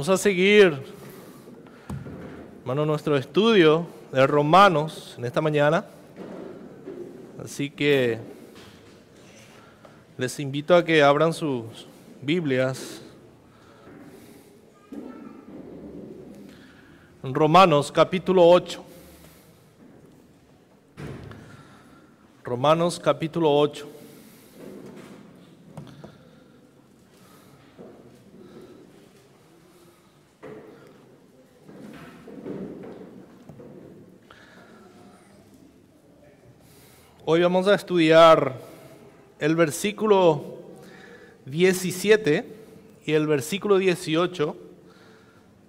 Vamos a seguir, hermano, nuestro estudio de Romanos en esta mañana. Así que les invito a que abran sus Biblias en Romanos capítulo 8. Romanos capítulo 8. Hoy vamos a estudiar el versículo 17 y el versículo 18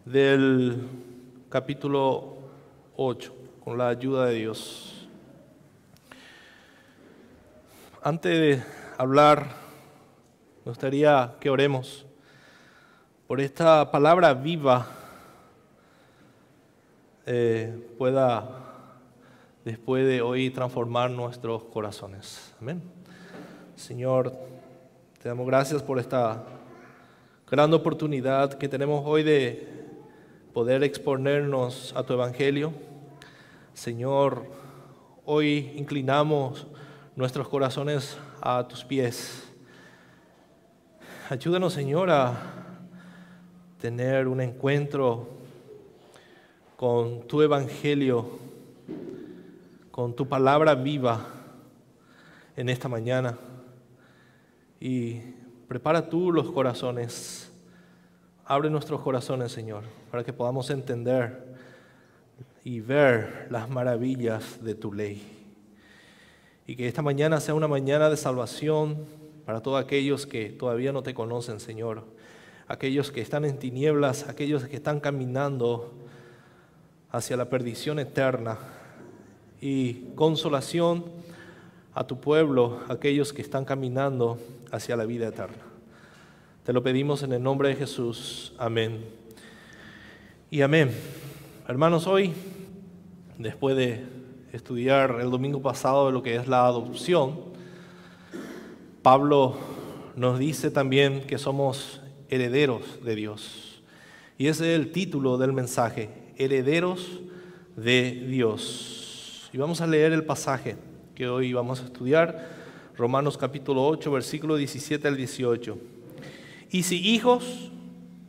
del capítulo 8, con la ayuda de Dios. Antes de hablar, me gustaría que oremos por esta palabra viva pueda después de hoy transformar nuestros corazones. Amén. Señor, te damos gracias por esta gran oportunidad que tenemos hoy de poder exponernos a tu evangelio. Señor, hoy inclinamos nuestros corazones a tus pies. Ayúdanos, Señor, a tener un encuentro con tu evangelio, con tu palabra viva en esta mañana, y prepara tú los corazones, abre nuestros corazones, Señor, para que podamos entender y ver las maravillas de tu ley, y que esta mañana sea una mañana de salvación para todos aquellos que todavía no te conocen, Señor, aquellos que están en tinieblas, aquellos que están caminando hacia la perdición eterna, y consolación a tu pueblo, aquellos que están caminando hacia la vida eterna. Te lo pedimos en el nombre de Jesús. Amén y amén. Hermanos, hoy, después de estudiar el domingo pasado de lo que es la adopción, Pablo nos dice también que somos herederos de Dios. Y ese es el título del mensaje: herederos de Dios. Y vamos a leer el pasaje que hoy vamos a estudiar, Romanos capítulo 8, versículo 17 al 18. Y si hijos,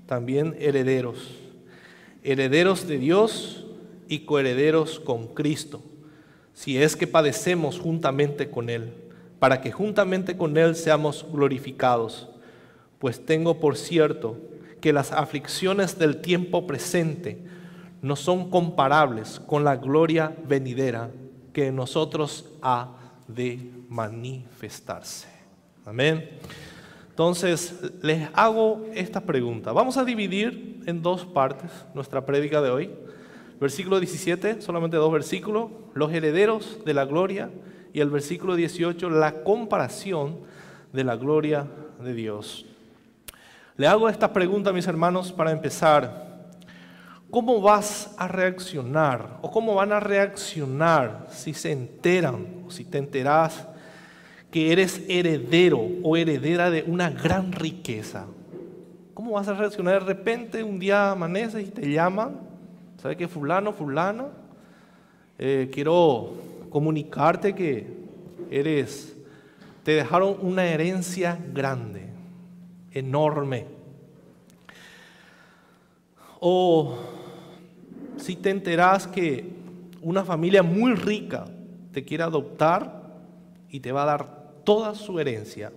también herederos, herederos de Dios y coherederos con Cristo, si es que padecemos juntamente con Él, para que juntamente con Él seamos glorificados. Pues tengo por cierto que las aflicciones del tiempo presente no son comparables con la gloria venidera que en nosotros ha de manifestarse. Amén. Entonces, les hago esta pregunta. Vamos a dividir en dos partes nuestra prédica de hoy. Versículo 17, solamente dos versículos, los herederos de la gloria, y el versículo 18, la comparación de la gloria de Dios. Le hago esta pregunta, mis hermanos, para empezar. ¿Cómo vas a reaccionar o cómo van a reaccionar si se enteran o si te enteras que eres heredero o heredera de una gran riqueza? ¿Cómo vas a reaccionar? De repente un día amaneces y te llaman, ¿sabes qué? Fulano, fulana, quiero comunicarte que te dejaron una herencia grande, enorme. O si te enteras que una familia muy rica te quiere adoptar y te va a dar toda su herencia,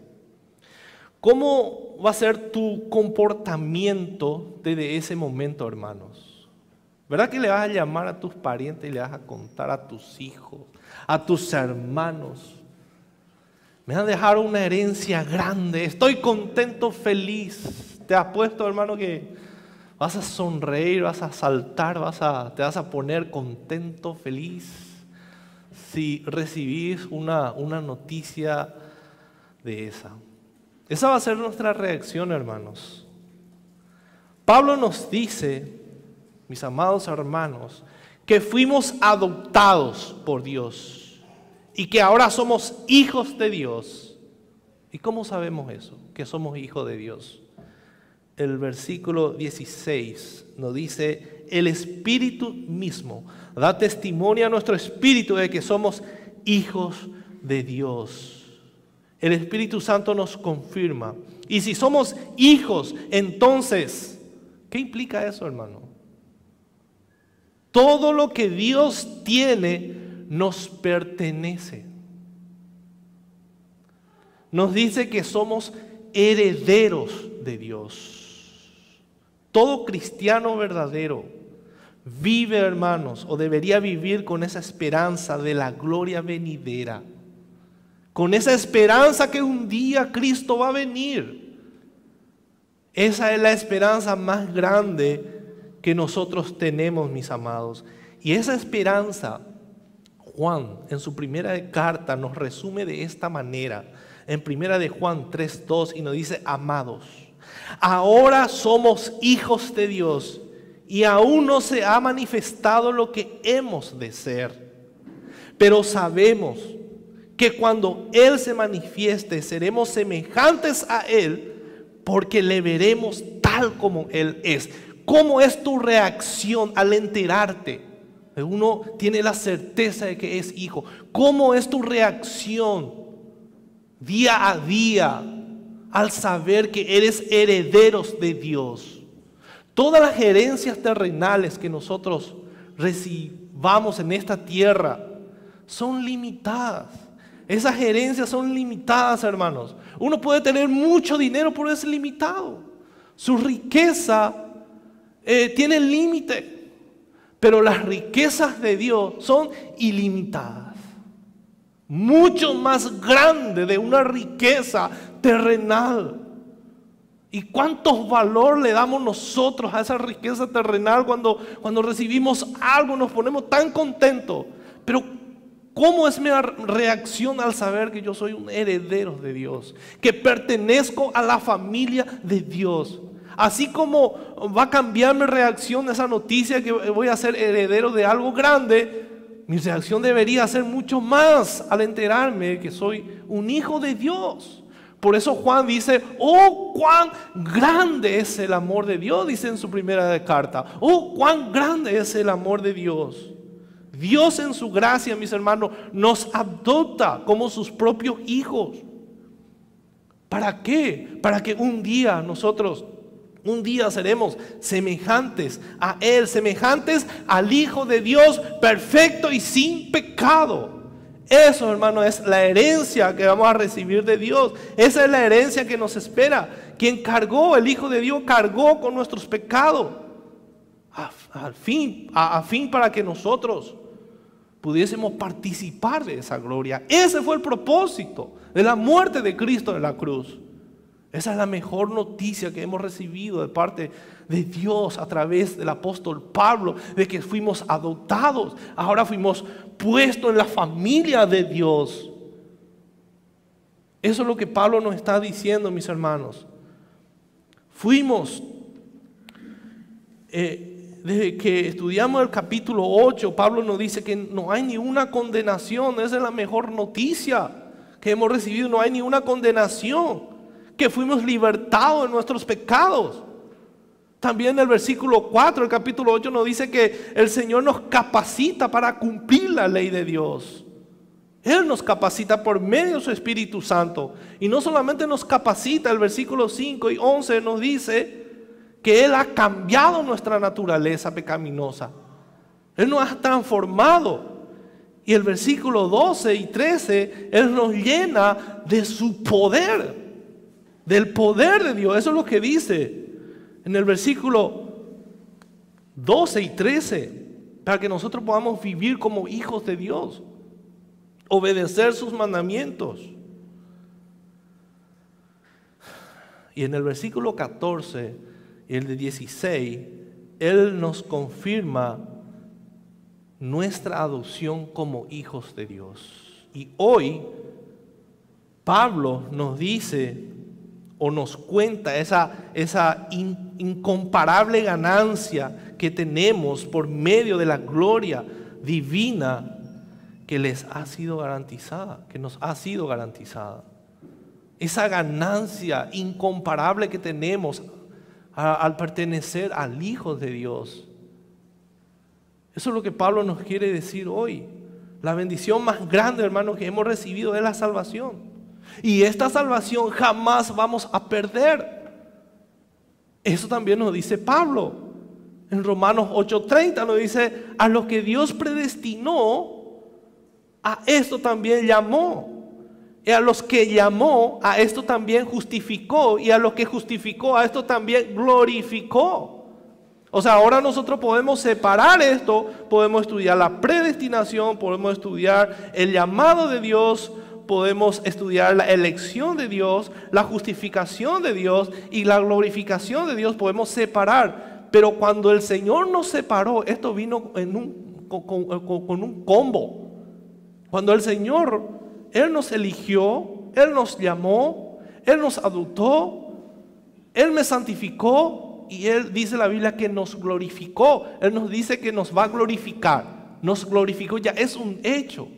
¿cómo va a ser tu comportamiento desde ese momento, hermanos? ¿Verdad que le vas a llamar a tus parientes y le vas a contar a tus hijos, a tus hermanos? Me han dejado una herencia grande, estoy contento, feliz. Te apuesto, hermano, que vas a sonreír, vas a saltar, te vas a poner contento, feliz, si recibís una noticia de esa. Esa va a ser nuestra reacción, hermanos. Pablo nos dice, mis amados hermanos, que fuimos adoptados por Dios y que ahora somos hijos de Dios. ¿Y cómo sabemos eso? Que somos hijos de Dios. el versículo 16 nos dice: el Espíritu mismo da testimonio a nuestro espíritu de que somos hijos de Dios. El Espíritu Santo nos confirma. Y si somos hijos, entonces, ¿qué implica eso, hermano? Todo lo que Dios tiene nos pertenece. Nos dice que somos herederos de Dios. Todo cristiano verdadero vive, hermanos, o debería vivir con esa esperanza de la gloria venidera. Con esa esperanza que un día Cristo va a venir. Esa es la esperanza más grande que nosotros tenemos, mis amados. Y esa esperanza, Juan en su primera carta nos resume de esta manera. En primera de Juan 3:2 y nos dice: amados, ahora somos hijos de Dios y aún no se ha manifestado lo que hemos de ser. Pero sabemos que cuando Él se manifieste seremos semejantes a Él, porque le veremos tal como Él es. ¿Cómo es tu reacción al enterarte? Uno tiene la certeza de que es hijo. ¿Cómo es tu reacción día a día al saber que eres herederos de Dios? Todas las herencias terrenales que nosotros recibamos en esta tierra son limitadas. Esas herencias son limitadas, hermanos. Uno puede tener mucho dinero, pero es limitado. Su riqueza tiene límite, pero las riquezas de Dios son ilimitadas. Mucho más grande de una riqueza terrenal. ¿Y cuánto valor le damos nosotros a esa riqueza terrenal cuando recibimos algo? Nos ponemos tan contentos. Pero ¿cómo es mi reacción al saber que yo soy un heredero de Dios? Que pertenezco a la familia de Dios. Así como va a cambiar mi reacción a esa noticia que voy a ser heredero de algo grande, mi reacción debería ser mucho más al enterarme que soy un hijo de Dios. Por eso Juan dice: oh, cuán grande es el amor de Dios, dice en su primera carta. Oh, cuán grande es el amor de Dios. Dios en su gracia, mis hermanos, nos adopta como sus propios hijos. ¿Para qué? Para que un día nosotros, seremos semejantes a Él, semejantes al Hijo de Dios, perfecto y sin pecado. Eso, hermano, es la herencia que vamos a recibir de Dios. Esa es la herencia que nos espera. Quien cargó, el Hijo de Dios, cargó con nuestros pecados. A fin para que nosotros pudiésemos participar de esa gloria. Ese fue el propósito de la muerte de Cristo en la cruz. Esa es la mejor noticia que hemos recibido de parte de Dios a través del apóstol Pablo, de que fuimos adoptados, ahora fuimos puestos en la familia de Dios. Eso es lo que Pablo nos está diciendo, mis hermanos. Fuimos, desde que estudiamos el capítulo 8, Pablo nos dice que no hay ni una condenación. Esa es la mejor noticia que hemos recibido. No hay ni una condenación, que fuimos libertados de nuestros pecados. También el versículo 4, el capítulo 8 nos dice que el Señor nos capacita para cumplir la ley de Dios. Él nos capacita por medio de su Espíritu Santo. Y no solamente nos capacita, el versículo 5 y 11 nos dice que Él ha cambiado nuestra naturaleza pecaminosa. Él nos ha transformado. Y el versículo 12 y 13, Él nos llena de su poder, del poder de Dios. Eso es lo que dice en el versículo 12 y 13, para que nosotros podamos vivir como hijos de Dios, obedecer sus mandamientos. Y en el versículo 14 y el de 16, Él nos confirma nuestra adopción como hijos de Dios. Y hoy Pablo nos dice o nos cuenta esa incomparable ganancia que tenemos por medio de la gloria divina que les ha sido garantizada, que nos ha sido garantizada. Esa ganancia incomparable que tenemos al pertenecer al Hijo de Dios. Eso es lo que Pablo nos quiere decir hoy. La bendición más grande, hermano, que hemos recibido es la salvación. Y esta salvación jamás vamos a perder. Eso también nos dice Pablo. En Romanos 8:30 nos dice: a los que Dios predestinó, a esto también llamó. Y a los que llamó, a esto también justificó. Y a los que justificó, a esto también glorificó. O sea, ahora nosotros podemos separar esto. Podemos estudiar la predestinación, podemos estudiar el llamado de Dios, podemos estudiar la elección de Dios, la justificación de Dios y la glorificación de Dios. Podemos separar. Pero cuando el Señor nos separó, esto vino con un combo. Cuando el Señor, Él nos eligió, Él nos llamó, Él nos adoptó, Él me santificó y Él dice la Biblia que nos glorificó. Él nos dice que nos va a glorificar. Nos glorificó, ya es un hecho.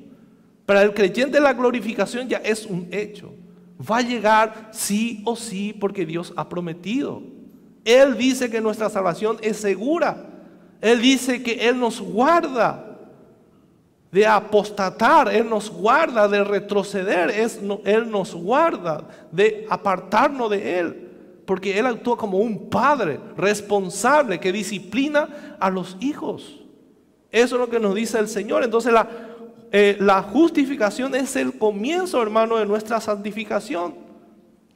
Para el creyente la glorificación ya es un hecho. Va a llegar sí o sí porque Dios ha prometido. Él dice que nuestra salvación es segura. Él dice que Él nos guarda de apostatar, Él nos guarda de retroceder, Él nos guarda de apartarnos de Él, porque Él actúa como un padre responsable que disciplina a los hijos. Eso es lo que nos dice el Señor. Entonces la justificación es el comienzo, hermano, de nuestra santificación.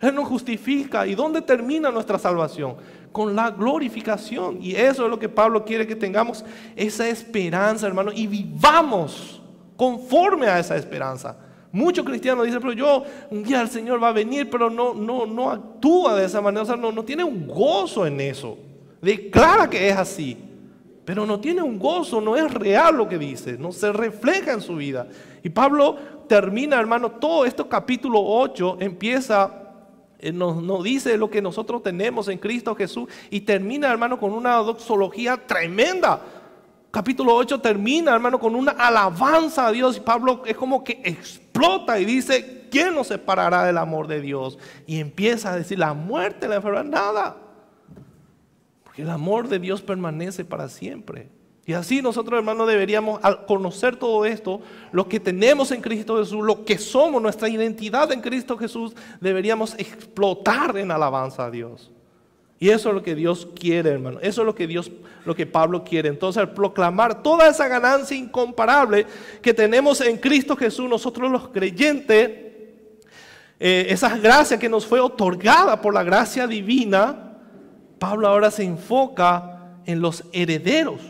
Él nos justifica. ¿Y dónde termina nuestra salvación? Con la glorificación. Y eso es lo que Pablo quiere que tengamos, esa esperanza, hermano, y vivamos conforme a esa esperanza. Muchos cristianos dicen: pero un día el Señor va a venir, pero no actúa de esa manera. O sea, no tiene un gozo en eso. Declara que es así, pero no tiene un gozo, no es real lo que dice, no se refleja en su vida. Y Pablo termina, hermano, todo esto, capítulo 8, empieza, nos dice lo que nosotros tenemos en Cristo Jesús, y termina, hermano, con una doxología tremenda. Capítulo 8 termina, hermano, con una alabanza a Dios, y Pablo es como que explota y dice: ¿quién nos separará del amor de Dios? Y empieza a decir: la muerte, la enfermedad, nada, porque el amor de Dios permanece para siempre. Y así nosotros, hermanos, deberíamos, al conocer todo esto, lo que tenemos en Cristo Jesús, lo que somos, nuestra identidad en Cristo Jesús, deberíamos explotar en alabanza a Dios. Y eso es lo que Dios quiere, hermano. Eso es lo que Pablo quiere. Entonces, al proclamar toda esa ganancia incomparable que tenemos en Cristo Jesús, nosotros los creyentes, esas gracias que nos fue otorgada por la gracia divina, Pablo ahora se enfoca en los herederos.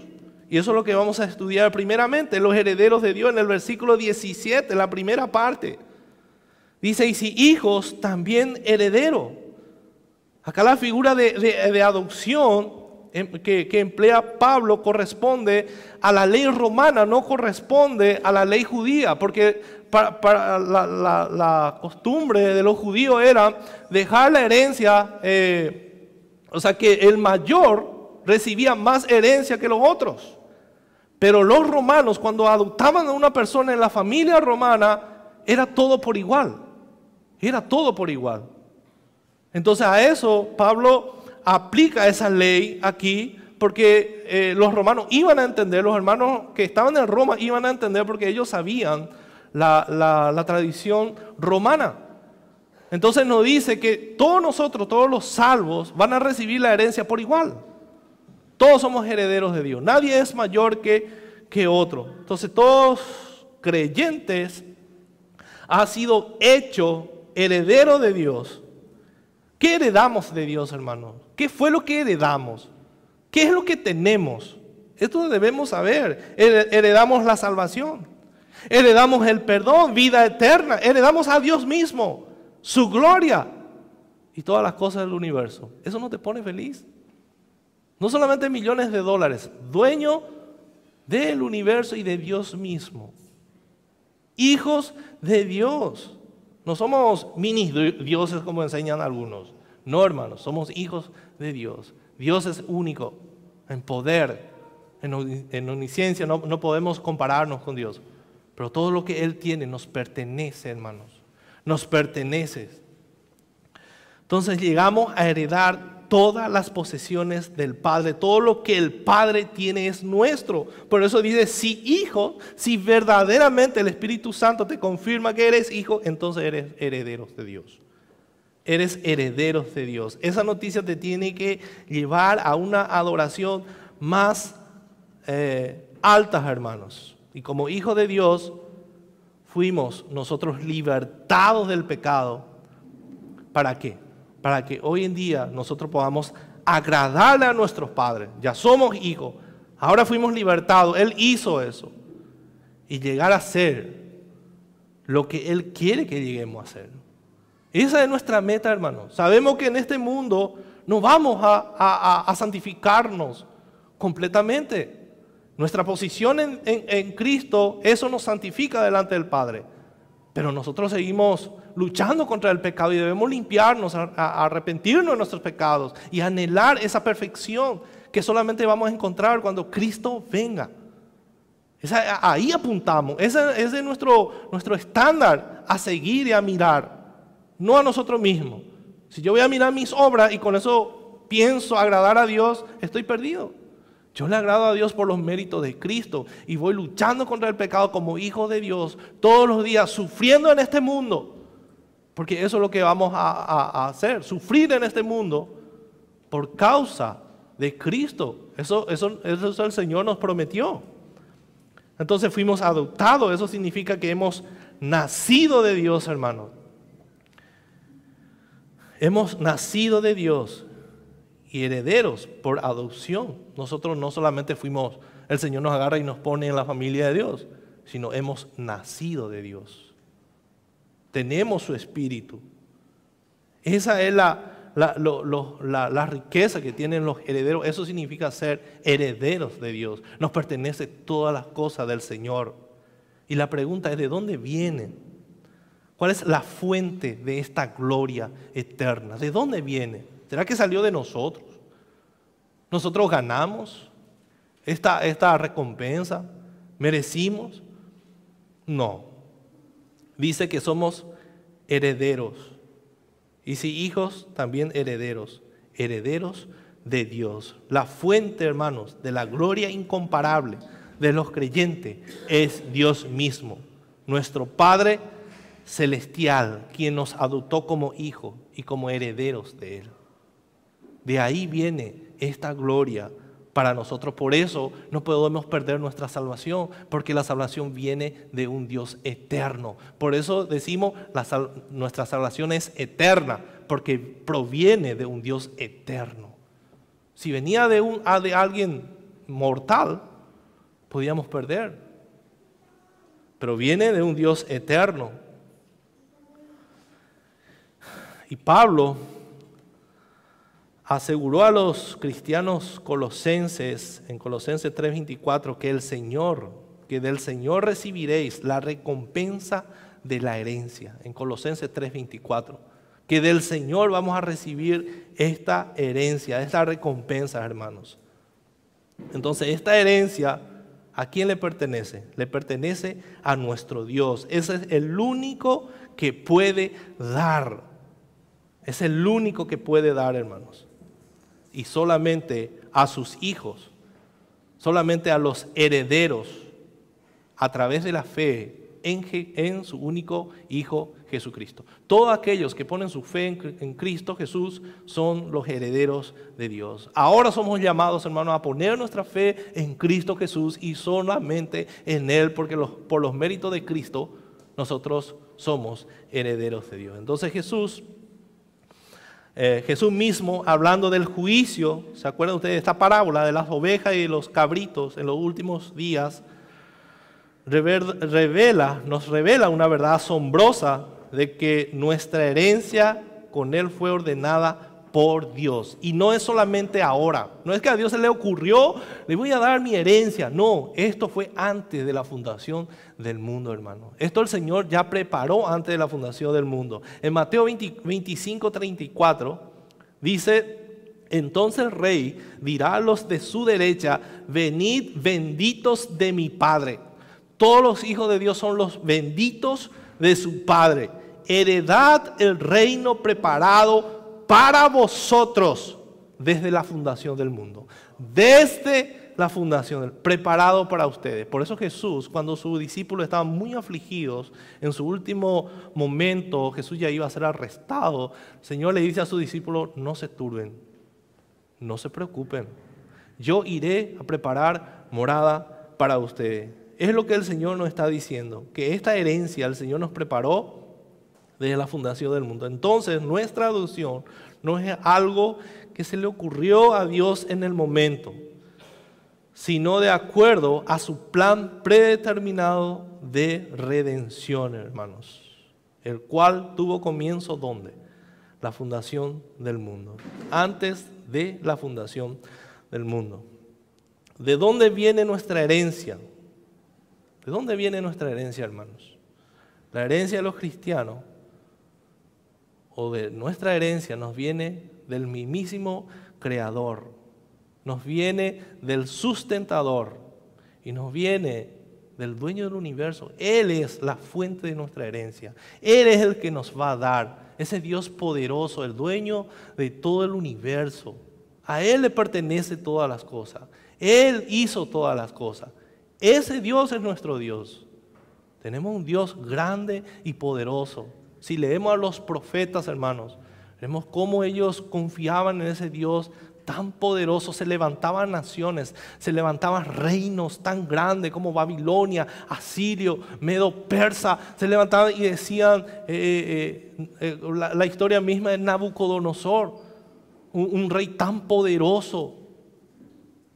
Y eso es lo que vamos a estudiar primeramente, los herederos de Dios, en el versículo 17, la primera parte. Dice: y si hijos, también heredero. Acá la figura de adopción que emplea Pablo corresponde a la ley romana, no corresponde a la ley judía, porque para la costumbre de los judíos era dejar la herencia, o sea que el mayor recibía más herencia que los otros. Pero los romanos, cuando adoptaban a una persona en la familia romana, era todo por igual. Era todo por igual. Entonces a eso Pablo aplica esa ley aquí, porque los romanos iban a entender, los hermanos que estaban en Roma iban a entender, porque ellos sabían la tradición romana. Entonces nos dice que todos nosotros, todos los salvos, van a recibir la herencia por igual. Todos somos herederos de Dios. Nadie es mayor que otro. Entonces todos creyentes han sido hechos herederos de Dios. ¿Qué heredamos de Dios, hermanos? ¿Qué fue lo que heredamos? ¿Qué es lo que tenemos? Esto debemos saber. Heredamos la salvación. Heredamos el perdón, vida eterna. Heredamos a Dios mismo, su gloria y todas las cosas del universo. ¿Eso no te pone feliz? No solamente millones de dólares, dueño del universo y de Dios mismo. Hijos de Dios. No somos mini dioses como enseñan algunos. No, hermanos, somos hijos de Dios. Dios es único en poder, en omnisciencia. No podemos compararnos con Dios. Pero todo lo que Él tiene nos pertenece, hermanos. Nos pertenece. Entonces llegamos a heredar todas las posesiones del Padre. Todo lo que el Padre tiene es nuestro. Por eso dice, si hijo, si verdaderamente el Espíritu Santo te confirma que eres hijo, entonces eres herederos de Dios. Eres herederos de Dios. Esa noticia te tiene que llevar a una adoración más alta, hermanos. Y como hijos de Dios, fuimos nosotros libertados del pecado. ¿Para qué? Para que hoy en día nosotros podamos agradarle a nuestros padres. Ya somos hijos, ahora fuimos libertados, Él hizo eso. Y llegar a ser lo que Él quiere que lleguemos a ser. Esa es nuestra meta, hermanos. Sabemos que en este mundo no vamos a santificarnos completamente. Nuestra posición en Cristo, eso nos santifica delante del Padre. Pero nosotros seguimos luchando contra el pecado y debemos limpiarnos, arrepentirnos de nuestros pecados y anhelar esa perfección que solamente vamos a encontrar cuando Cristo venga. Ahí apuntamos, ese es nuestro estándar a seguir y a mirar, no a nosotros mismos. Si yo voy a mirar mis obras y con eso pienso agradar a Dios, estoy perdido. Yo le agrado a Dios por los méritos de Cristo y voy luchando contra el pecado como hijo de Dios todos los días, sufriendo en este mundo, porque eso es lo que vamos a hacer, sufrir en este mundo por causa de Cristo. Eso el Señor nos prometió. Entonces fuimos adoptados, eso significa que hemos nacido de Dios, hermanos. Hemos nacido de Dios y herederos por adopción. Nosotros no solamente fuimos, el Señor nos agarra y nos pone en la familia de Dios, sino hemos nacido de Dios. Tenemos su espíritu. Esa es la riqueza que tienen los herederos. Eso significa ser herederos de Dios. Nos pertenece todas las cosas del Señor. Y la pregunta es, ¿de dónde vienen? ¿Cuál es la fuente de esta gloria eterna? ¿De dónde viene? ¿Será que salió de nosotros? ¿Nosotros ganamos esta recompensa? ¿Merecimos? No. Dice que somos herederos. Y si hijos, también herederos. Herederos de Dios. La fuente, hermanos, de la gloria incomparable de los creyentes es Dios mismo. Nuestro Padre celestial, quien nos adoptó como hijos y como herederos de Él. De ahí viene esta gloria para nosotros. Por eso no podemos perder nuestra salvación, porque la salvación viene de un Dios eterno. Por eso decimos nuestra salvación es eterna, porque proviene de un Dios eterno. Si venía de alguien mortal, podíamos perder. Pero viene de un Dios eterno. Y Pablo aseguró a los cristianos colosenses, en Colosenses 3:24, que del Señor recibiréis la recompensa de la herencia. En Colosenses 3:24, que del Señor vamos a recibir esta herencia, esta recompensa, hermanos. Entonces, esta herencia, ¿a quién le pertenece? Le pertenece a nuestro Dios. Ese es el único que puede dar. Es el único que puede dar, hermanos. Y solamente a sus hijos, solamente a los herederos, a través de la fe en su único Hijo Jesucristo. Todos aquellos que ponen su fe en Cristo Jesús son los herederos de Dios. Ahora somos llamados, hermanos, a poner nuestra fe en Cristo Jesús y solamente en Él, porque por los méritos de Cristo nosotros somos herederos de Dios. Entonces Jesús mismo, hablando del juicio, ¿se acuerdan ustedes de esta parábola de las ovejas y los cabritos en los últimos días? Nos revela una verdad asombrosa de que nuestra herencia con Él fue ordenada por Dios. Y no es solamente ahora, no es que a Dios se le ocurrió, le voy a dar mi herencia. No, esto fue antes de la fundación del mundo, hermano. Esto el Señor ya preparó antes de la fundación del mundo. En Mateo 25:34 dice: entonces el rey dirá a los de su derecha: venid benditos de mi Padre. Todos los hijos de Dios son los benditos de su Padre. Heredad el reino preparado para vosotros desde la fundación del mundo. Desde la fundación, preparado para ustedes. Por eso Jesús, cuando sus discípulos estaban muy afligidos, en su último momento, Jesús ya iba a ser arrestado. El Señor le dice a sus discípulos, no se turben, no se preocupen. Yo iré a preparar morada para ustedes. Es lo que el Señor nos está diciendo, que esta herencia el Señor nos preparó desde la fundación del mundo. Entonces, nuestra adopción no es algo que se le ocurrió a Dios en el momento, sino de acuerdo a su plan predeterminado de redención, hermanos, el cual tuvo comienzo, ¿dónde? La fundación del mundo, antes de la fundación del mundo. ¿De dónde viene nuestra herencia? ¿De dónde viene nuestra herencia, hermanos? La herencia de los cristianos, o de nuestra herencia, nos viene del mismísimo Creador, nos viene del sustentador y nos viene del dueño del universo. Él es la fuente de nuestra herencia. Él es el que nos va a dar, ese Dios poderoso, el dueño de todo el universo. A Él le pertenece todas las cosas. Él hizo todas las cosas. Ese Dios es nuestro Dios. Tenemos un Dios grande y poderoso. Si leemos a los profetas, hermanos, vemos cómo ellos confiaban en ese Dios tan poderoso. Se levantaban naciones, se levantaban reinos tan grandes como Babilonia, Asirio, Medo, Persa. Se levantaban y decían la historia misma de Nabucodonosor, un rey tan poderoso.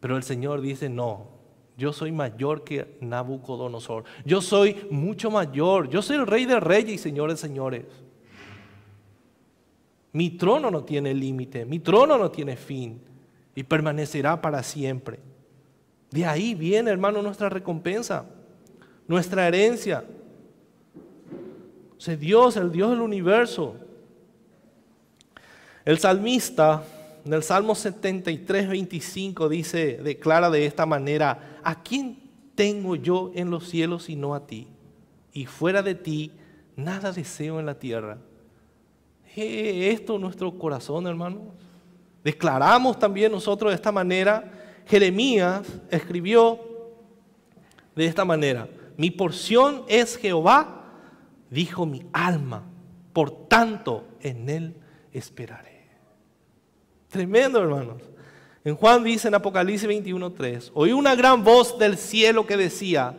Pero el Señor dice, no. Yo soy mayor que Nabucodonosor. Yo soy mucho mayor. Yo soy el Rey de Reyes y Señor de Señores. Mi trono no tiene límite. Mi trono no tiene fin. Y permanecerá para siempre. De ahí viene, hermano, nuestra recompensa. Nuestra herencia. O sea, Dios, el Dios del universo. El salmista, en el Salmo 73, 25, declara de esta manera: ¿a quién tengo yo en los cielos sino a ti? Y fuera de ti, nada deseo en la tierra. Esto es nuestro corazón, hermanos. Declaramos también nosotros de esta manera. Jeremías escribió de esta manera: mi porción es Jehová, dijo mi alma, por tanto en Él esperaré. Tremendo, hermanos. En Juan dice en Apocalipsis 21:3, oí una gran voz del cielo que decía: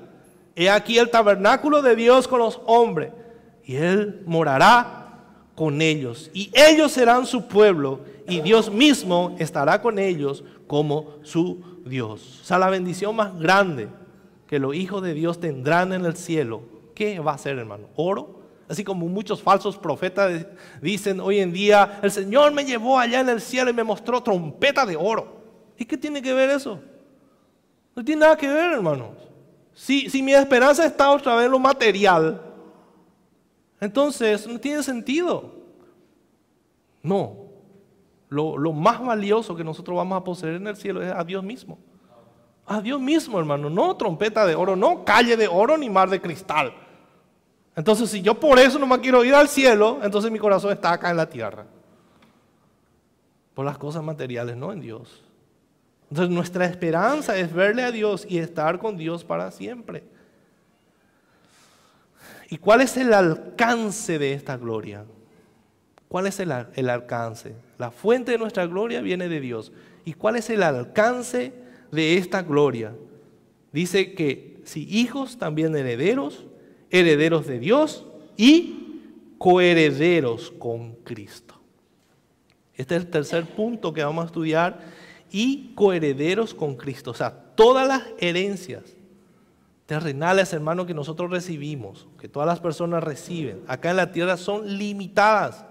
he aquí el tabernáculo de Dios con los hombres, y Él morará con ellos, y ellos serán su pueblo, y Dios mismo estará con ellos como su Dios. O sea, la bendición más grande que los hijos de Dios tendrán en el cielo, ¿qué va a ser, hermano? ¿Oro? Así como muchos falsos profetas dicen hoy en día: el Señor me llevó allá en el cielo y me mostró trompeta de oro. ¿Y qué tiene que ver eso? No tiene nada que ver, hermanos. Si mi esperanza está otra vez en lo material, entonces no tiene sentido. No. Lo más valioso que nosotros vamos a poseer en el cielo es a Dios mismo. A Dios mismo, hermano. No trompeta de oro, no calle de oro ni mar de cristal. Entonces, si yo por eso no me quiero ir al cielo, entonces mi corazón está acá en la tierra. Por las cosas materiales, no en Dios. Entonces, nuestra esperanza es verle a Dios y estar con Dios para siempre. ¿Y cuál es el alcance de esta gloria? ¿Cuál es el alcance? La fuente de nuestra gloria viene de Dios. ¿Y cuál es el alcance de esta gloria? Dice que si hijos, también herederos, herederos de Dios y coherederos con Cristo. Este es el tercer punto que vamos a estudiar. Y coherederos con Cristo. O sea, todas las herencias terrenales, hermanos, que nosotros recibimos, que todas las personas reciben acá en la tierra, son limitadas.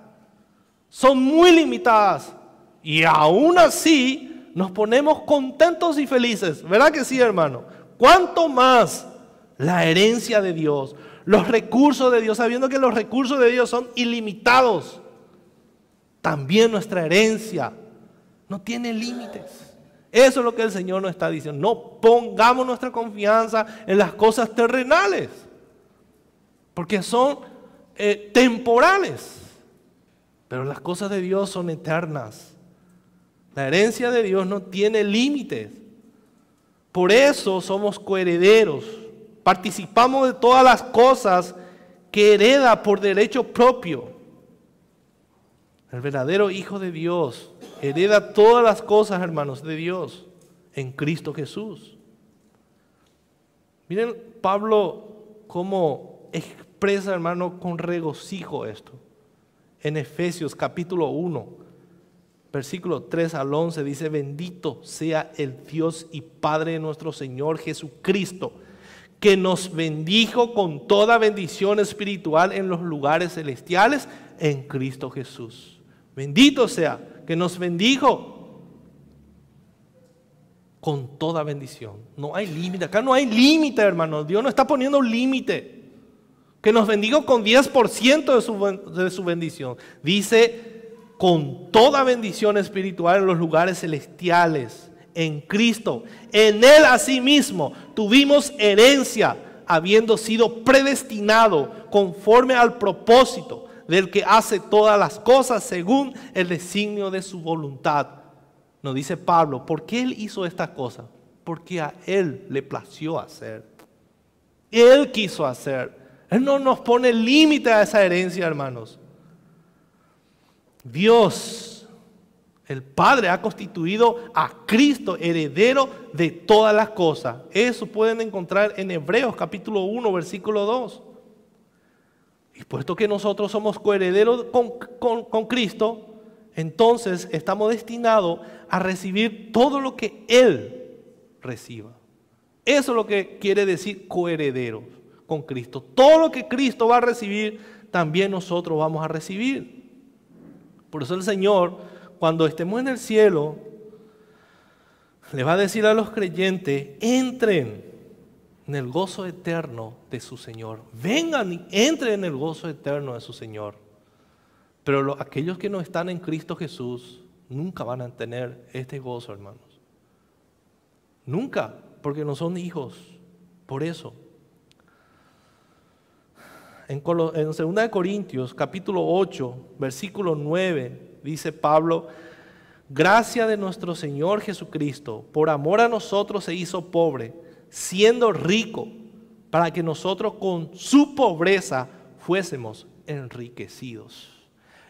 Son muy limitadas. Y aún así nos ponemos contentos y felices. ¿Verdad que sí, hermano? ¿Cuánto más la herencia de Dios? Los recursos de Dios, sabiendo que los recursos de Dios son ilimitados. También nuestra herencia no tiene límites. Eso es lo que el Señor nos está diciendo. No pongamos nuestra confianza en las cosas terrenales, porque son temporales. Pero las cosas de Dios son eternas. La herencia de Dios no tiene límites. Por eso somos coherederos. Participamos de todas las cosas que hereda por derecho propio. El verdadero Hijo de Dios hereda todas las cosas, hermanos, de Dios en Cristo Jesús. Miren Pablo cómo expresa, hermano, con regocijo esto. En Efesios capítulo 1, versículo 3 al 11 dice: bendito sea el Dios y Padre de nuestro Señor Jesucristo, que nos bendijo con toda bendición espiritual en los lugares celestiales en Cristo Jesús. Bendito sea, que nos bendijo con toda bendición. No hay límite, acá no hay límite, hermanos. Dios no está poniendo un límite. Que nos bendijo con 10% de su bendición. Dice, con toda bendición espiritual en los lugares celestiales, en Cristo. En Él asimismo tuvimos herencia, habiendo sido predestinado conforme al propósito del que hace todas las cosas según el designio de su voluntad. Nos dice Pablo, ¿por qué Él hizo estas cosas? Porque a Él le plació hacer. Él quiso hacer. Él no nos pone límite a esa herencia, hermanos. Dios, el Padre, ha constituido a Cristo heredero de todas las cosas. Eso pueden encontrar en Hebreos capítulo 1, versículo 2. Y puesto que nosotros somos coherederos con Cristo, entonces estamos destinados a recibir todo lo que Él reciba. Eso es lo que quiere decir coherederos con Cristo. Todo lo que Cristo va a recibir, también nosotros vamos a recibir. Por eso el Señor, cuando estemos en el cielo, le va a decir a los creyentes: entren en el gozo eterno de su Señor. Vengan y entren en el gozo eterno de su Señor. Pero aquellos que no están en Cristo Jesús nunca van a tener este gozo, hermanos. Nunca, porque no son hijos. Por eso. En 2 Corintios capítulo 8, versículo 9, dice Pablo: gracia de nuestro Señor Jesucristo, por amor a nosotros se hizo pobre, siendo rico, para que nosotros con su pobreza fuésemos enriquecidos.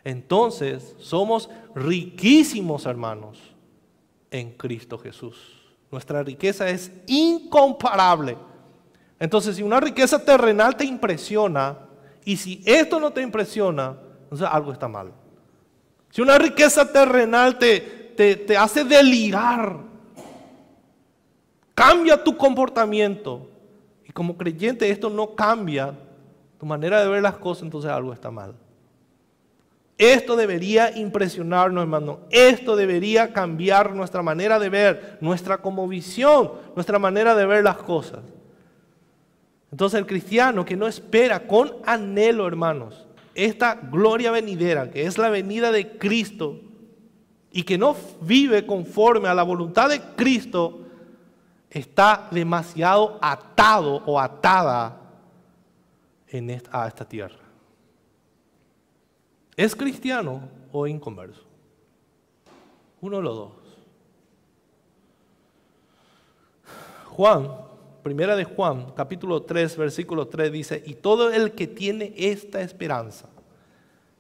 Entonces somos riquísimos, hermanos, en Cristo Jesús. Nuestra riqueza es incomparable. Entonces, si una riqueza terrenal te impresiona, y si esto no te impresiona, entonces algo está mal. Si una riqueza terrenal te hace delirar, cambia tu comportamiento, y como creyente esto no cambia tu manera de ver las cosas, entonces algo está mal. Esto debería impresionarnos, hermano. Esto debería cambiar nuestra manera de ver, nuestra cosmovisión, nuestra manera de ver las cosas. Entonces el cristiano que no espera con anhelo, hermanos, esta gloria venidera, que es la venida de Cristo, y que no vive conforme a la voluntad de Cristo, está demasiado atado o atada a esta tierra. ¿Es cristiano o inconverso? Uno de los dos. Primera de Juan, capítulo 3, versículo 3 dice: y todo el que tiene esta esperanza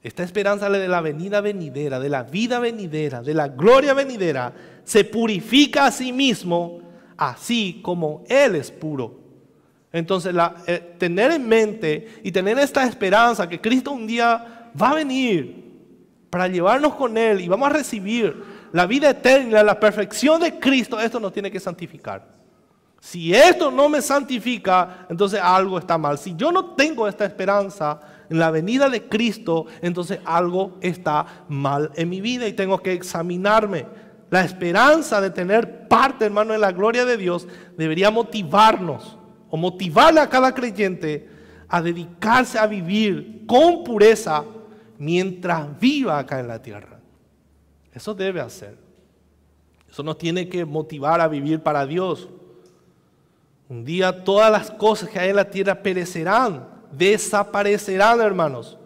de la venida venidera, de la vida venidera, de la gloria venidera, se purifica a sí mismo, así como Él es puro. Entonces, tener en mente y tener esta esperanza que Cristo un día va a venir para llevarnos con Él y vamos a recibir la vida eterna, la perfección de Cristo, esto nos tiene que santificar. Si esto no me santifica, entonces algo está mal. Si yo no tengo esta esperanza en la venida de Cristo, entonces algo está mal en mi vida y tengo que examinarme. La esperanza de tener parte, hermano, en la gloria de Dios debería motivarnos o motivarle a cada creyente a dedicarse a vivir con pureza mientras viva acá en la tierra. Eso debe hacer. Eso nos tiene que motivar a vivir para Dios. Un día todas las cosas que hay en la tierra perecerán, desaparecerán, hermanos.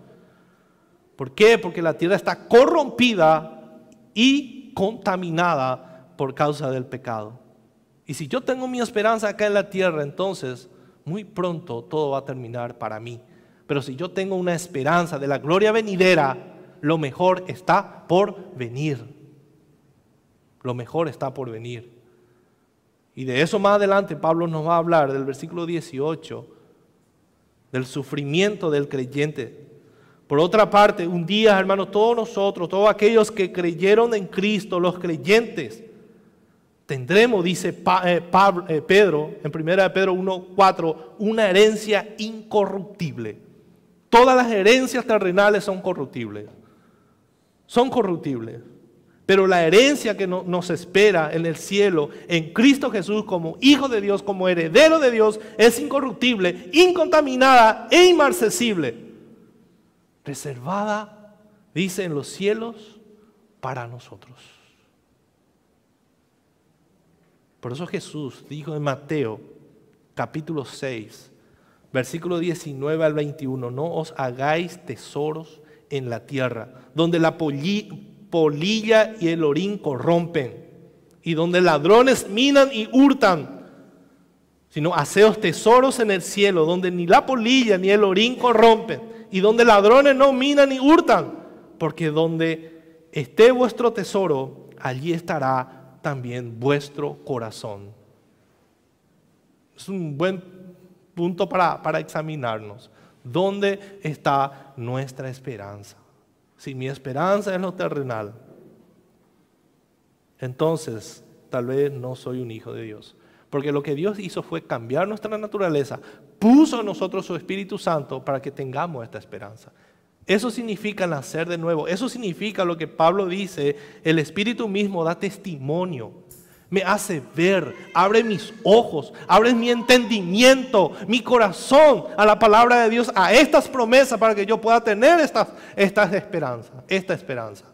¿Por qué? Porque la tierra está corrompida y contaminada por causa del pecado. Y si yo tengo mi esperanza acá en la tierra, entonces muy pronto todo va a terminar para mí. Pero si yo tengo una esperanza de la gloria venidera, lo mejor está por venir. Lo mejor está por venir. Y de eso más adelante Pablo nos va a hablar del versículo 18, del sufrimiento del creyente. Por otra parte, un día, hermanos, todos nosotros, todos aquellos que creyeron en Cristo, los creyentes, tendremos, dice Pedro, en 1 Pedro 1:4, una herencia incorruptible. Todas las herencias terrenales son corruptibles. Son corruptibles. Pero la herencia que nos espera en el cielo, en Cristo Jesús, como Hijo de Dios, como heredero de Dios, es incorruptible, incontaminada e inmarcesible. Reservada, dice, en los cielos para nosotros. Por eso Jesús dijo en Mateo, capítulo 6, versículo 19 al 21, no os hagáis tesoros en la tierra, donde la polilla y el orín corrompen, y donde ladrones minan y hurtan, sino haceos tesoros en el cielo, donde ni la polilla ni el orín corrompen, y donde ladrones no minan ni hurtan, porque donde esté vuestro tesoro, allí estará también vuestro corazón. Es un buen punto para examinarnos. ¿Dónde está nuestra esperanza? Si mi esperanza es lo terrenal, entonces tal vez no soy un hijo de Dios. Porque lo que Dios hizo fue cambiar nuestra naturaleza, puso en nosotros su Espíritu Santo para que tengamos esta esperanza. Eso significa nacer de nuevo. Eso significa lo que Pablo dice, el Espíritu mismo da testimonio. Me hace ver, abre mis ojos, abre mi entendimiento, mi corazón a la palabra de Dios, a estas promesas para que yo pueda tener esta esperanza.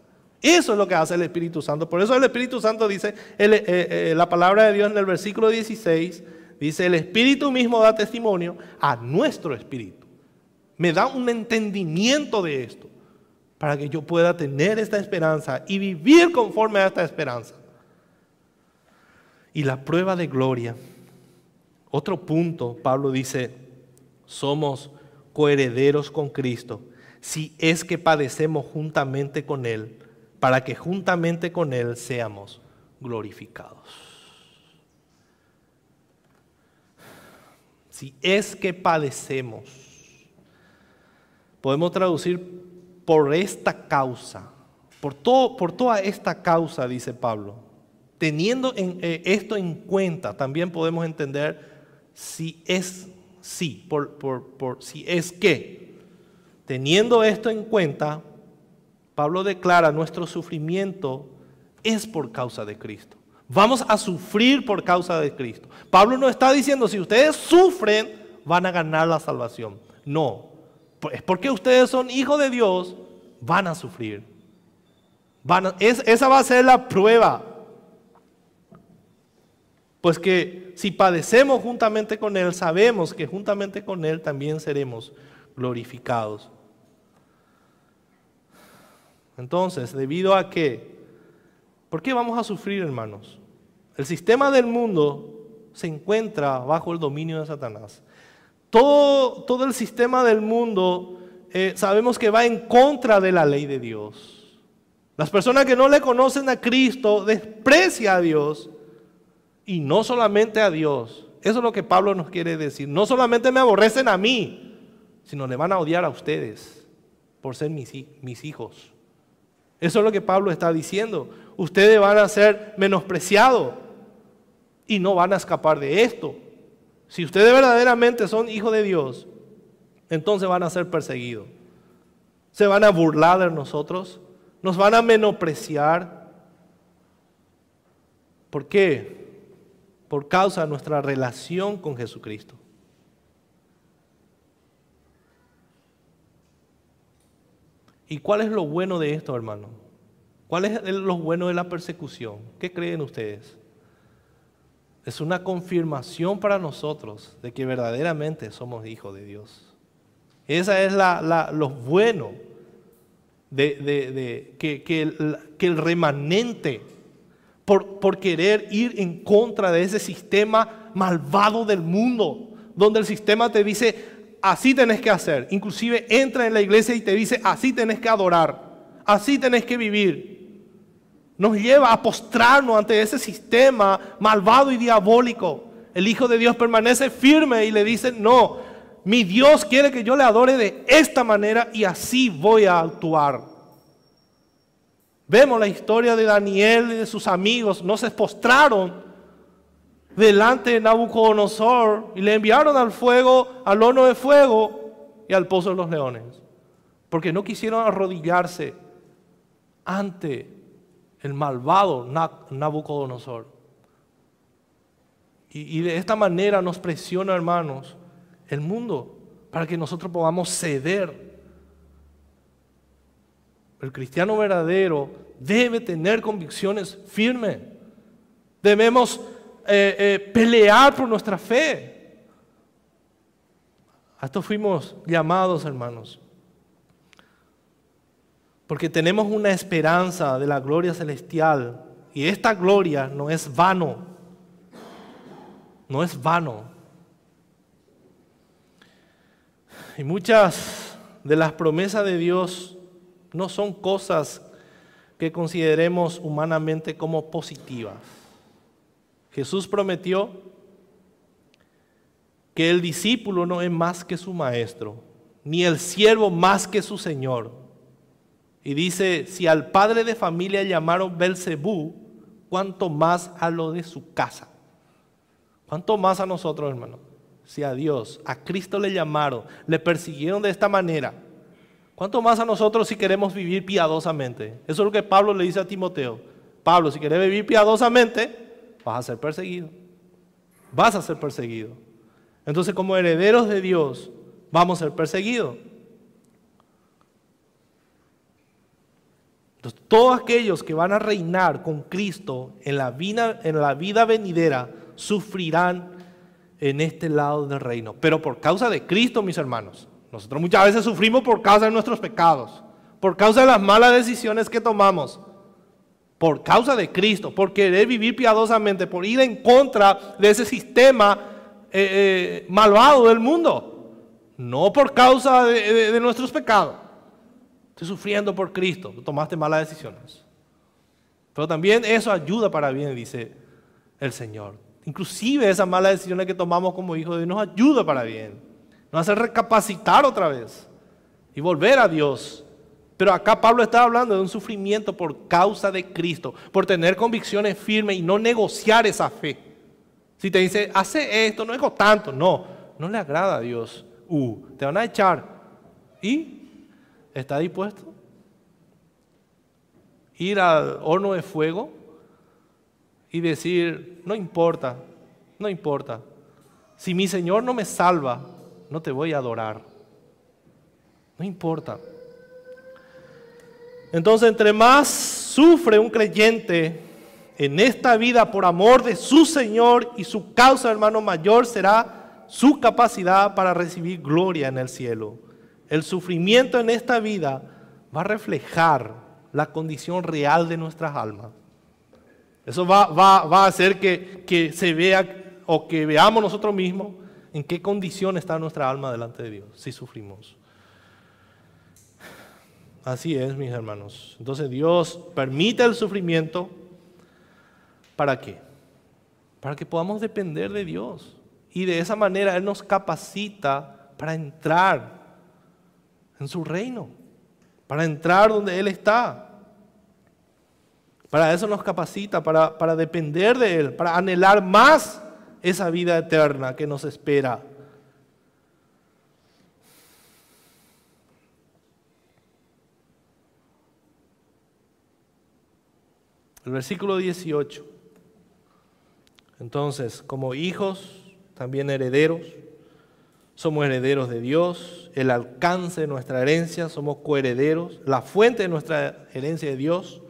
Eso es lo que hace el Espíritu Santo. Por eso el Espíritu Santo dice, la palabra de Dios en el versículo 16, dice, el Espíritu mismo da testimonio a nuestro espíritu. Me da un entendimiento de esto para que yo pueda tener esta esperanza y vivir conforme a esta esperanza. Y la prueba de gloria. Otro punto, Pablo dice, somos coherederos con Cristo, si es que padecemos juntamente con Él, para que juntamente con Él seamos glorificados. Si es que padecemos, podemos traducir por esta causa, por toda esta causa, dice Pablo. Teniendo esto en cuenta, también podemos entender si es que. Teniendo esto en cuenta, Pablo declara nuestro sufrimiento es por causa de Cristo. Vamos a sufrir por causa de Cristo. Pablo no está diciendo si ustedes sufren van a ganar la salvación. No, es porque ustedes son hijos de Dios, van a sufrir. Esa va a ser la prueba. Pues que si padecemos juntamente con Él, sabemos que juntamente con Él también seremos glorificados. Entonces, ¿debido a qué? ¿Por qué vamos a sufrir, hermanos? El sistema del mundo se encuentra bajo el dominio de Satanás. Todo el sistema del mundo sabemos que va en contra de la ley de Dios. Las personas que no le conocen a Cristo desprecian a Dios. Y no solamente a Dios. Eso es lo que Pablo nos quiere decir. No solamente me aborrecen a mí, sino le van a odiar a ustedes por ser mis hijos. Eso es lo que Pablo está diciendo. Ustedes van a ser menospreciados y no van a escapar de esto. Si ustedes verdaderamente son hijos de Dios, entonces van a ser perseguidos. Se van a burlar de nosotros, nos van a menospreciar. ¿Por qué? Por causa de nuestra relación con Jesucristo. ¿Y cuál es lo bueno de esto, hermano? ¿Cuál es lo bueno de la persecución? ¿Qué creen ustedes? Es una confirmación para nosotros de que verdaderamente somos hijos de Dios. Esa es lo bueno que el remanente por querer ir en contra de ese sistema malvado del mundo, donde el sistema te dice, así tenés que hacer. Inclusive entra en la iglesia y te dice, así tenés que adorar, así tenés que vivir. Nos lleva a postrarnos ante ese sistema malvado y diabólico. El Hijo de Dios permanece firme y le dice, no, mi Dios quiere que yo le adore de esta manera y así voy a actuar. Vemos la historia de Daniel y de sus amigos, no se postraron delante de Nabucodonosor y le enviaron al fuego, al horno de fuego y al pozo de los leones, porque no quisieron arrodillarse ante el malvado Nabucodonosor. Y de esta manera nos presiona, hermanos, el mundo para que nosotros podamos ceder. El cristiano verdadero debe tener convicciones firmes. Debemos pelear por nuestra fe. A esto fuimos llamados, hermanos. Porque tenemos una esperanza de la gloria celestial. Y esta gloria no es vano. No es vano. Y muchas de las promesas de Dios no son cosas que consideremos humanamente como positivas. Jesús prometió que el discípulo no es más que su maestro, ni el siervo más que su señor. Y dice, si al padre de familia llamaron Belzebú, cuánto más a lo de su casa. ¿Cuánto más a nosotros, hermanos? Si a Dios, a Cristo le llamaron, le persiguieron de esta manera, ¿cuánto más a nosotros si queremos vivir piadosamente? Eso es lo que Pablo le dice a Timoteo. Pablo, si quieres vivir piadosamente, vas a ser perseguido. Vas a ser perseguido. Entonces, como herederos de Dios, vamos a ser perseguidos. Entonces, todos aquellos que van a reinar con Cristo en la vida venidera, sufrirán en este lado del reino. Pero por causa de Cristo, mis hermanos. Nosotros muchas veces sufrimos por causa de nuestros pecados, por causa de las malas decisiones que tomamos, por causa de Cristo, por querer vivir piadosamente, por ir en contra de ese sistema malvado del mundo, no por causa de nuestros pecados. Estoy sufriendo por Cristo, tomaste malas decisiones. Pero también eso ayuda para bien, dice el Señor. Inclusive esas malas decisiones que tomamos como hijos de Dios nos ayuda para bien. Nos hace recapacitar otra vez y volver a Dios. Pero acá Pablo está hablando de un sufrimiento por causa de Cristo, por tener convicciones firmes y no negociar esa fe. Si te dice, hace esto, no hago tanto, no le agrada a Dios. Te van a echar. ¿Y está dispuesto? Ir al horno de fuego y decir, no importa. Si mi Señor no me salva, no te voy a adorar. No importa. Entonces, entre más sufre un creyente en esta vida por amor de su Señor y su causa, hermano, mayor será su capacidad para recibir gloria en el cielo. El sufrimiento en esta vida va a reflejar la condición real de nuestras almas. Eso va a hacer que se vea o que veamos nosotros mismos en qué condición está nuestra alma delante de Dios, si sufrimos. Así es, mis hermanos. Entonces Dios permite el sufrimiento. ¿Para qué? Para que podamos depender de Dios. Y de esa manera Él nos capacita para entrar en su reino, para entrar donde Él está. Para eso nos capacita, para depender de Él, para anhelar más esa vida eterna que nos espera. El versículo 18. Entonces, como hijos, también herederos, somos herederos de Dios, el alcance de nuestra herencia, somos coherederos, la fuente de nuestra herencia de Dios,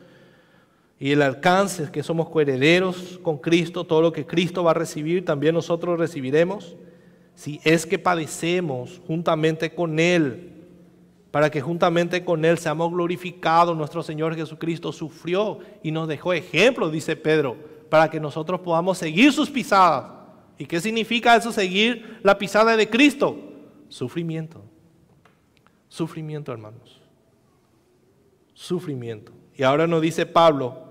y el alcance es que somos coherederos con Cristo, todo lo que Cristo va a recibir, también nosotros recibiremos, si es que padecemos juntamente con Él, para que juntamente con Él seamos glorificados. Nuestro Señor Jesucristo sufrió y nos dejó ejemplo, dice Pedro, para que nosotros podamos seguir sus pisadas. ¿Y qué significa eso, seguir la pisada de Cristo? Sufrimiento. Sufrimiento, hermanos. Sufrimiento. Y ahora nos dice Pablo,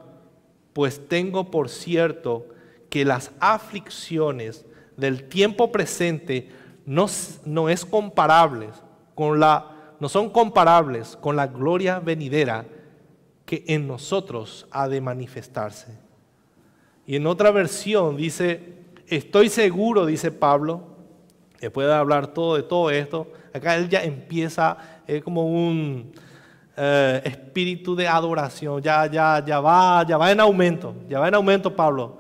pues tengo por cierto que las aflicciones del tiempo presente no son comparables con la gloria venidera que en nosotros ha de manifestarse. Y en otra versión dice, estoy seguro, dice Pablo, después de hablar de todo esto, acá él ya empieza como un espíritu de adoración, ya va en aumento Pablo.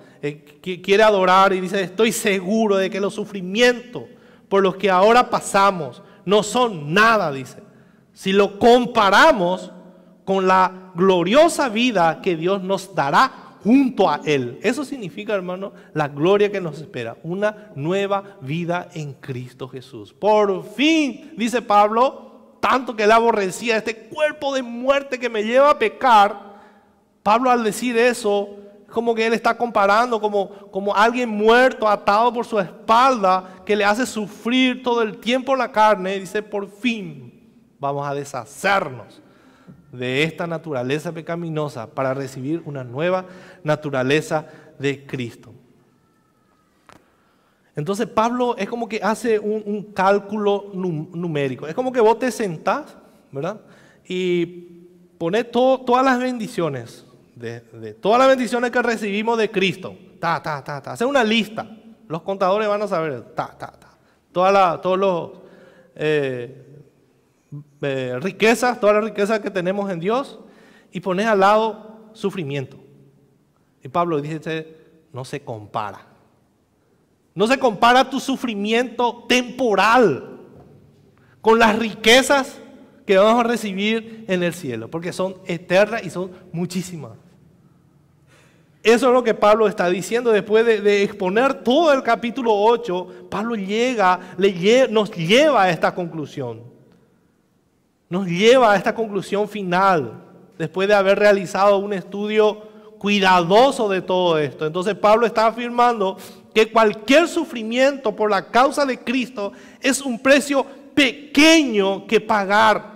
Quiere adorar y dice, estoy seguro de que los sufrimientos por los que ahora pasamos no son nada, dice, si lo comparamos con la gloriosa vida que Dios nos dará junto a Él. Eso significa, hermano, la gloria que nos espera, una nueva vida en Cristo Jesús. Por fin, dice Pablo, tanto que él aborrecía este cuerpo de muerte que me lleva a pecar. Pablo, al decir eso, como que él está comparando como alguien muerto, atado por su espalda, que le hace sufrir todo el tiempo la carne. Dice, por fin vamos a deshacernos de esta naturaleza pecaminosa para recibir una nueva naturaleza de Cristo. Entonces Pablo es como que hace un cálculo numérico. Es como que vos te sentás, ¿verdad? Y pones todas las bendiciones, de todas las bendiciones que recibimos de Cristo. Hace una lista. Los contadores van a saber. Todas las riquezas que tenemos en Dios. Y pones al lado sufrimiento. Y Pablo dice, no se compara. No se compara tu sufrimiento temporal con las riquezas que vamos a recibir en el cielo, porque son eternas y son muchísimas. Eso es lo que Pablo está diciendo. Después de exponer todo el capítulo 8, Pablo nos lleva a esta conclusión. Nos lleva a esta conclusión final, después de haber realizado un estudio cuidadoso de todo esto. Entonces Pablo está afirmando que cualquier sufrimiento por la causa de Cristo es un precio pequeño que pagar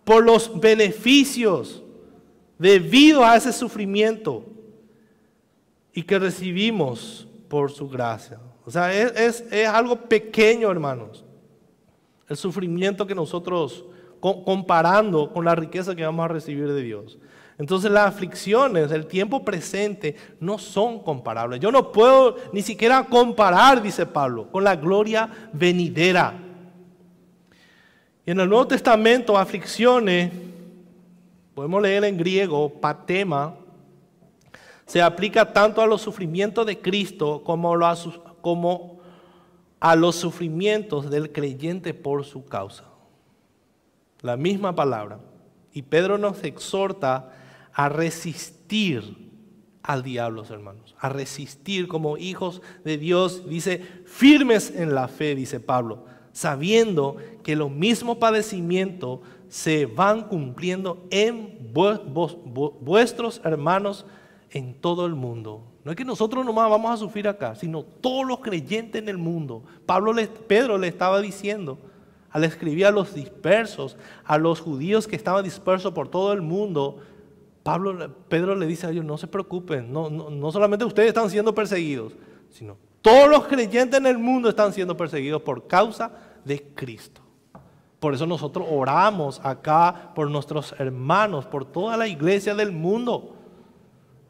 por los beneficios debido a ese sufrimiento y que recibimos por su gracia. O sea, es algo pequeño, hermanos, el sufrimiento que nosotros, comparando con la riqueza que vamos a recibir de Dios. Entonces las aflicciones del tiempo presente no son comparables. Yo no puedo ni siquiera comparar, dice Pablo, con la gloria venidera. Y en el Nuevo Testamento, aflicciones, podemos leer en griego, patema, se aplica tanto a los sufrimientos de Cristo como a los sufrimientos del creyente por su causa. La misma palabra. Y Pedro nos exhorta a resistir al diablo, hermanos, a resistir como hijos de Dios. Dice, firmes en la fe, dice Pablo, sabiendo que los mismos padecimientos se van cumpliendo en vuestros hermanos en todo el mundo. No es que nosotros nomás vamos a sufrir acá, sino todos los creyentes en el mundo. Pedro le estaba diciendo, al escribir a los dispersos, a los judíos que estaban dispersos por todo el mundo, Pedro le dice a ellos, no se preocupen, no solamente ustedes están siendo perseguidos, sino todos los creyentes en el mundo están siendo perseguidos por causa de Cristo. Por eso nosotros oramos acá por nuestros hermanos, por toda la iglesia del mundo.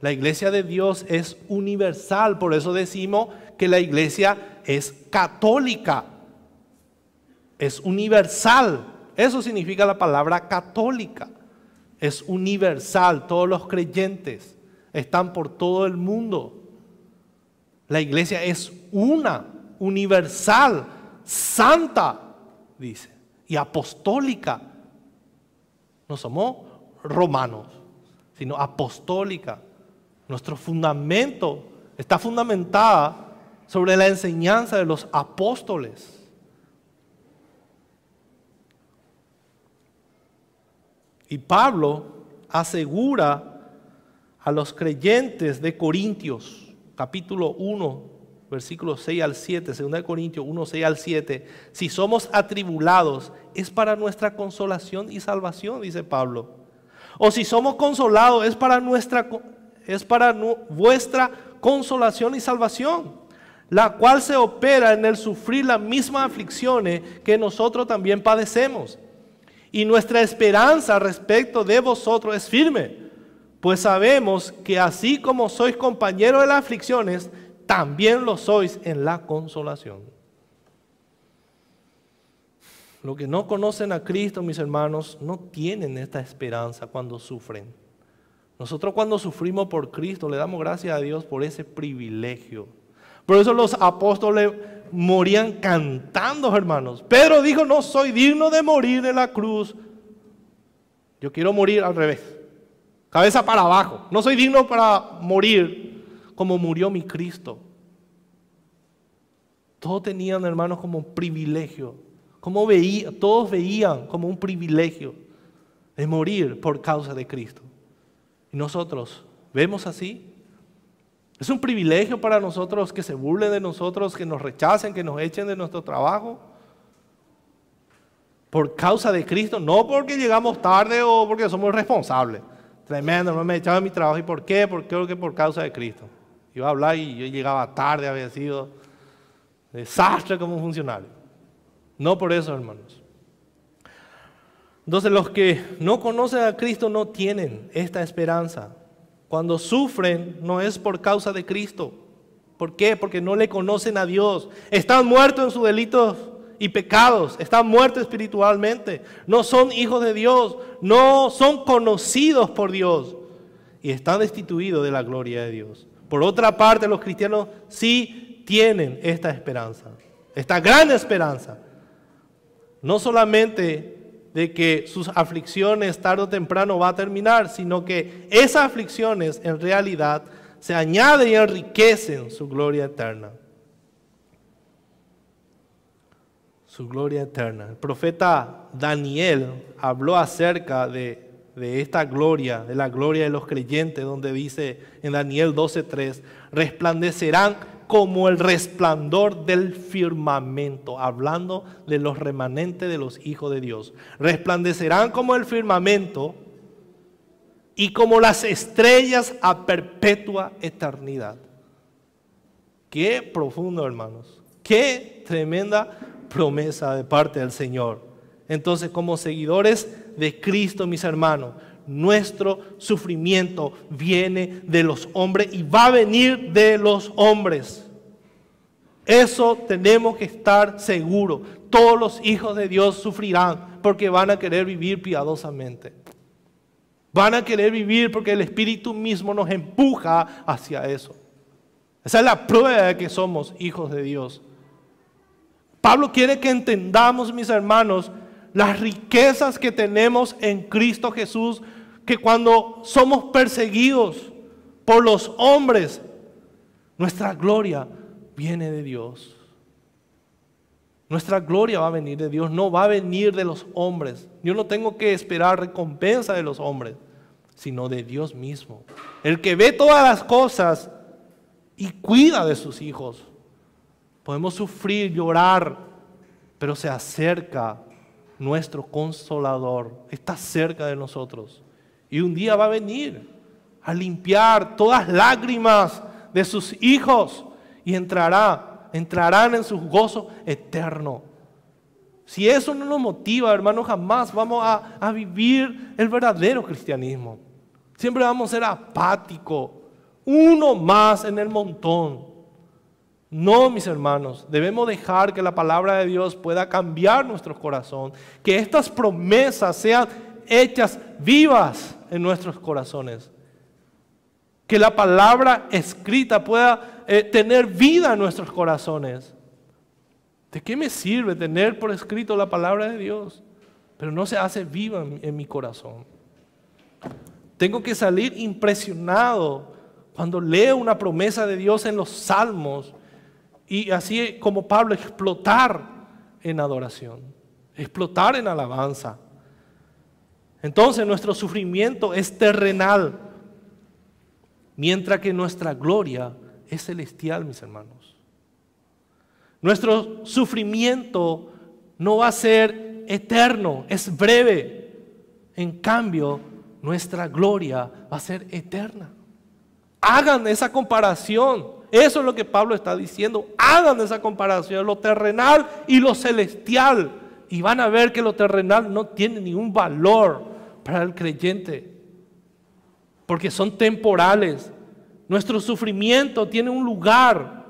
La iglesia de Dios es universal, por eso decimos que la iglesia es católica. Es universal, eso significa la palabra católica. Es universal, todos los creyentes están por todo el mundo. La iglesia es una, universal, santa, dice, y apostólica. No somos romanos, sino apostólica. Nuestro fundamento está fundamentada sobre la enseñanza de los apóstoles. Y Pablo asegura a los creyentes de Corintios, capítulo 1, versículos 6 al 7, 2 Corintios 1, 6 al 7, si somos atribulados, es para nuestra consolación y salvación, dice Pablo. O si somos consolados, es para vuestra consolación y salvación, la cual se opera en el sufrir las mismas aflicciones que nosotros también padecemos. Y nuestra esperanza respecto de vosotros es firme, pues sabemos que así como sois compañeros de las aflicciones, también lo sois en la consolación. Los que no conocen a Cristo, mis hermanos, no tienen esta esperanza cuando sufren. Nosotros cuando sufrimos por Cristo le damos gracias a Dios por ese privilegio. Por eso los apóstoles morían cantando, hermanos. Pedro dijo, no soy digno de morir en la cruz. Yo quiero morir al revés, cabeza para abajo. No soy digno para morir como murió mi Cristo. Todos tenían, hermanos, como un privilegio. Todos veían como un privilegio de morir por causa de Cristo. Y nosotros, ¿vemos así? Es un privilegio para nosotros que se burlen de nosotros, que nos rechacen, que nos echen de nuestro trabajo. Por causa de Cristo, no porque llegamos tarde o porque somos irresponsables. Tremendo, no me echaba de mi trabajo. ¿Y por qué? Porque creo que por causa de Cristo. Iba a hablar y yo llegaba tarde, había sido desastre como funcionario. No por eso, hermanos. Entonces los que no conocen a Cristo no tienen esta esperanza. Cuando sufren no es por causa de Cristo. ¿Por qué? Porque no le conocen a Dios. Están muertos en sus delitos y pecados. Están muertos espiritualmente. No son hijos de Dios. No son conocidos por Dios. Y están destituidos de la gloria de Dios. Por otra parte, los cristianos sí tienen esta esperanza. Esta gran esperanza. No solamente de que sus aflicciones tarde o temprano va a terminar, sino que esas aflicciones en realidad se añaden y enriquecen su gloria eterna. Su gloria eterna. El profeta Daniel habló acerca de esta gloria, de la gloria de los creyentes, donde dice en Daniel 12:3, resplandecerán como el resplandor del firmamento, hablando de los remanentes de los hijos de Dios. Resplandecerán como el firmamento y como las estrellas a perpetua eternidad. Qué profundo, hermanos. Qué tremenda promesa de parte del Señor. Entonces, como seguidores de Cristo, mis hermanos, nuestro sufrimiento viene de los hombres y va a venir de los hombres. Eso tenemos que estar seguros. Todos los hijos de Dios sufrirán porque van a querer vivir piadosamente. Van a querer vivir porque el Espíritu mismo nos empuja hacia eso. Esa es la prueba de que somos hijos de Dios. Pablo quiere que entendamos, mis hermanos, las riquezas que tenemos en Cristo Jesús, que cuando somos perseguidos por los hombres, nuestra gloria viene de Dios. Nuestra gloria va a venir de Dios, no va a venir de los hombres. Yo no tengo que esperar recompensa de los hombres, sino de Dios mismo. El que ve todas las cosas y cuida de sus hijos. Podemos sufrir, llorar, pero se acerca nuestro consolador, está cerca de nosotros. Y un día va a venir a limpiar todas las lágrimas de sus hijos y entrarán en su gozo eterno. Si eso no nos motiva, hermanos, jamás vamos a vivir el verdadero cristianismo. Siempre vamos a ser apáticos, uno más en el montón. No, mis hermanos, debemos dejar que la palabra de Dios pueda cambiar nuestro corazón, que estas promesas sean hechas vivas en nuestros corazones, que la palabra escrita pueda tener vida en nuestros corazones. ¿De qué me sirve tener por escrito la palabra de Dios, pero no se hace viva en mi corazón? Tengo que salir impresionado cuando leo una promesa de Dios en los salmos. Y así como Pablo, explotar en adoración, explotar en alabanza. Entonces nuestro sufrimiento es terrenal, mientras que nuestra gloria es celestial, mis hermanos. Nuestro sufrimiento no va a ser eterno, es breve. En cambio, nuestra gloria va a ser eterna. Hagan esa comparación. Eso es lo que Pablo está diciendo. Hagan esa comparación, lo terrenal y lo celestial. Y van a ver que lo terrenal no tiene ningún valor para el creyente, porque son temporales. Nuestro sufrimiento tiene un lugar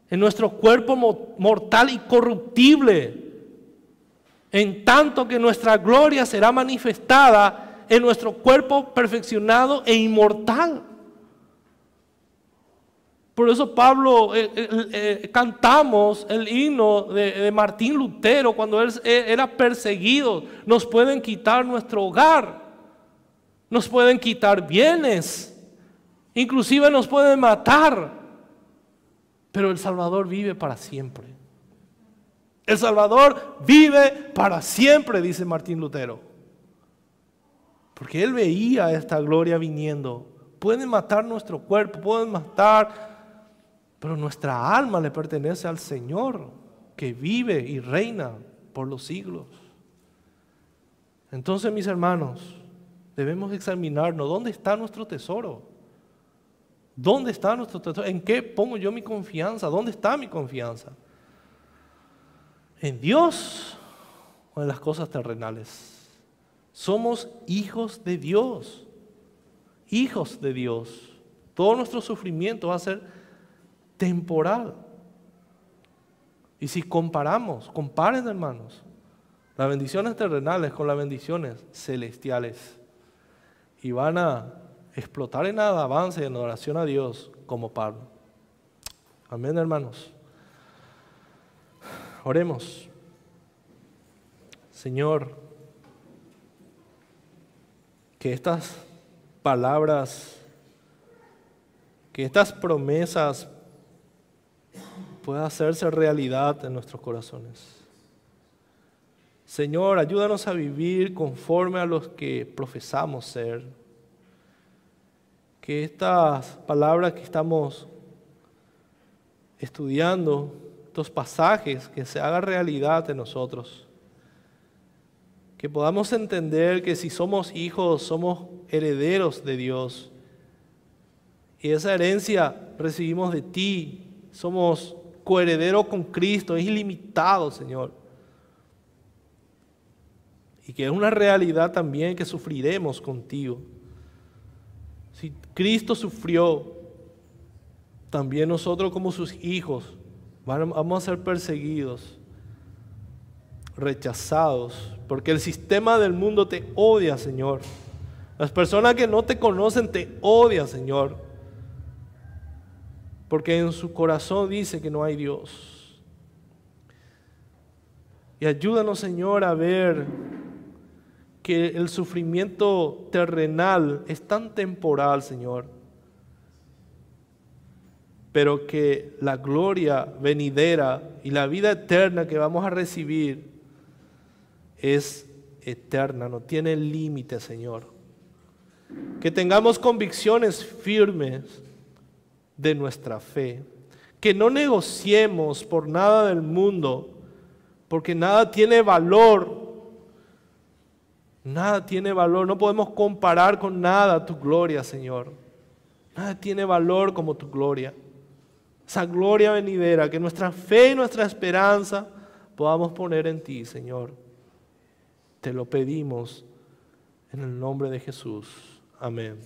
en nuestro cuerpo mortal y corruptible, en tanto que nuestra gloria será manifestada en nuestro cuerpo perfeccionado e inmortal. Por eso Pablo, cantamos el himno de Martín Lutero cuando él era perseguido. Nos pueden quitar nuestro hogar, nos pueden quitar bienes, inclusive nos pueden matar, pero el Salvador vive para siempre. El Salvador vive para siempre, dice Martín Lutero, porque él veía esta gloria viniendo. Pueden matar nuestro cuerpo, pueden matar, pero nuestra alma le pertenece al Señor, que vive y reina por los siglos. Entonces, mis hermanos, debemos examinarnos. ¿Dónde está nuestro tesoro? ¿Dónde está nuestro tesoro? ¿En qué pongo yo mi confianza? ¿Dónde está mi confianza? ¿En Dios o en las cosas terrenales? Somos hijos de Dios. Hijos de Dios. Todo nuestro sufrimiento va a ser temporal. Y si comparen, hermanos, las bendiciones terrenales con las bendiciones celestiales, y van a explotar en alabanza y en oración a Dios como Pablo. Amén, hermanos. Oremos. Señor, que estas palabras, que estas promesas pueda hacerse realidad en nuestros corazones. Señor, ayúdanos a vivir conforme a los que profesamos ser. Que estas palabras que estamos estudiando, estos pasajes, que se hagan realidad en nosotros. Que podamos entender que si somos hijos, somos herederos de Dios. Y esa herencia recibimos de ti. Somos coherederos con Cristo, es ilimitado, Señor. Y que es una realidad también que sufriremos contigo. Si Cristo sufrió, también nosotros como sus hijos vamos a ser perseguidos, rechazados, porque el sistema del mundo te odia, Señor. Las personas que no te conocen te odian, Señor, porque en su corazón dice que no hay Dios. Y ayúdanos, Señor, a ver que el sufrimiento terrenal es tan temporal, Señor, pero que la gloria venidera y la vida eterna que vamos a recibir es eterna, no tiene límite, Señor. Que tengamos convicciones firmes de nuestra fe, que no negociemos por nada del mundo, porque nada tiene valor. Nada tiene valor, no podemos comparar con nada tu gloria, Señor. Nada tiene valor como tu gloria. Esa gloria venidera, que nuestra fe y nuestra esperanza podamos poner en ti, Señor. Te lo pedimos en el nombre de Jesús. Amén.